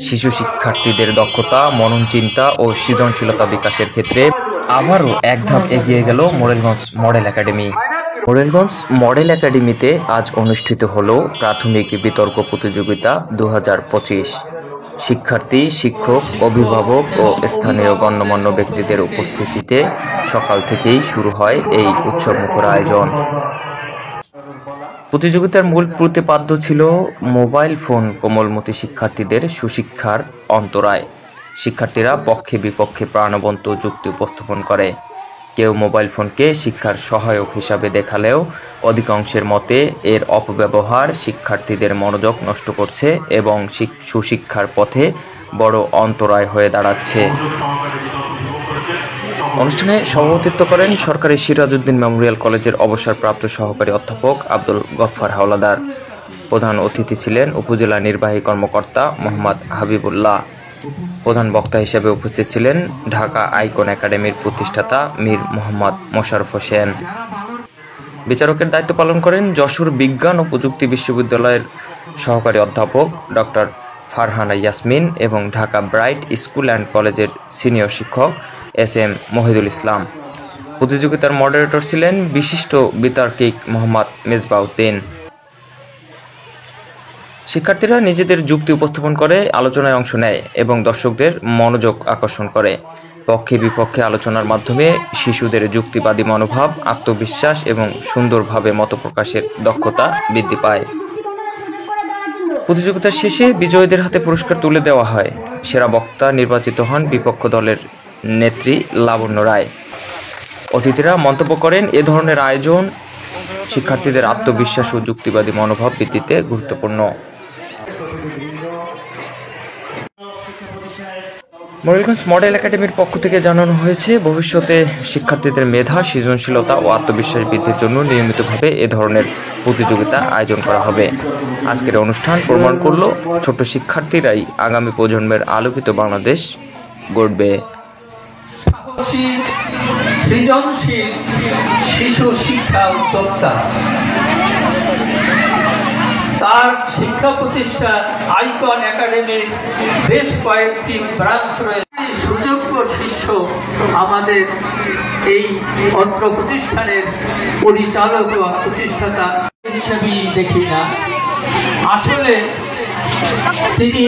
শিশু শিক্ষার্থীদের দক্ষতা, মনন চিন্তা ও সৃজনশীলতা বিকাশের ক্ষেত্রে আবারও এক ধাপ এগিয়ে গেল Morrelganj model academy. Morrelganj model একাডেমিতে আজ অনুষ্ঠিত হলো প্রাথমিক বিতর্ক প্রতিযোগিতা 2025। শিক্ষার্থী, শিক্ষক, অভিভাবক ও স্থানীয় গণ্যমান্য ব্যক্তিদের উপস্থিতিতে সকাল থেকেই শুরু হয় এই উৎসবমুখর আয়োজন। প্রতিযোগিতার মূল প্রতিপাদ্য ছিল মোবাইল ফোন কোমলমতি শিক্ষার্থীদের সুশিক্ষার অন্তরায়। শিক্ষার্থীরা পক্ষে বিপক্ষে প্রাণবন্ত যুক্তি উপস্থাপন করে। কেউ মোবাইল ফোনকে শিক্ষার সহায়ক হিসাবে দেখালেও অধিকাংশের মতে এর অপব্যবহার শিক্ষার্থীদের মনোযোগ নষ্ট করছে এবং সুশিক্ষার পথে বড় অন্তরায় হয়ে দাঁড়াচ্ছে। অনুষ্ঠানে সভাপতিত্ব করেন সরকারি সিরাজউদ্দিন মেমোরিয়াল কলেজের অবসরপ্রাপ্ত সহকারী অধ্যাপক আব্দুল গফফার হাওলাদার। প্রধান অতিথি ছিলেন উপজেলা নির্বাহী কর্মকর্তা মোহাম্মদ হাবিবুল্লাহ। প্রধান বক্তা হিসেবে উপস্থিত ছিলেন ঢাকা আইকন একাডেমির প্রতিষ্ঠাতা মীর মোহাম্মদ মোশাররফ হোসেন। বিচারকের দায়িত্ব পালন করেন যশোর বিজ্ঞান ও প্রযুক্তি বিশ্ববিদ্যালয়ের সহকারী অধ্যাপক ডক্টর ফারহানা ইয়াসমিন এবং ঢাকা ব্রাইট স্কুল অ্যান্ড কলেজের সিনিয়র শিক্ষক SM মহিদুল ইসলাম। প্রতিযোগিতার মডারেটর ছিলেন বিশিষ্ট বিতার্কিক মোহাম্মদ মেজবাউদ্দিন। শিক্ষার্থীরা নিজেদের যুক্তি উপস্থাপন করে আলোচনায় অংশ নেয় এবং দর্শকদের মনোযোগ আকর্ষণ করে। পক্ষে বিপক্ষে আলোচনার মাধ্যমে শিশুদের যুক্তিবাদী মনোভাব, আত্মবিশ্বাস এবং সুন্দরভাবে মতপ্রকাশের দক্ষতা বৃদ্ধি পায়। প্রতিযোগিতার শেষে বিজয়ীদের হাতে পুরস্কার তুলে দেওয়া হয়। সেরা বক্তা নির্বাচিত হন বিপক্ষ দলের নেত্রী লাবণ্য রায়। অতিথিরা মন্তব্য করেন, এ ধরনের আয়োজন শিক্ষার্থীদের আত্মবিশ্বাস ও যুক্তিবাদী মনোভাব বৃদ্ধিতে গুরুত্বপূর্ণ। মোরেলগঞ্জ মডেল একাডেমির পক্ষ থেকে জানানো হয়েছে, ভবিষ্যতে শিক্ষার্থীদের মেধা, সৃজনশীলতা ও আত্মবিশ্বাস বৃদ্ধির জন্য নিয়মিতভাবে এ ধরনের প্রতিযোগিতা আয়োজন করা হবে। আজকের অনুষ্ঠান প্রমাণ করল, ছোট শিক্ষার্থীরাই আগামী প্রজন্মের আলোকিত বাংলাদেশ গড়বে। সৃজনশীল শিশু শিক্ষা উদ্যোক্তা, তার শিক্ষা প্রতিষ্ঠান আইকন একাডেমির বেশ কয়েকটি ব্রাঞ্চ রয়েছে। সুযোগ্য শিষ্য আমাদের এই অত্র প্রতিষ্ঠানের পরিচালক ও প্রতিষ্ঠাতা হিসেবেই দেখি না, আসলে তিনি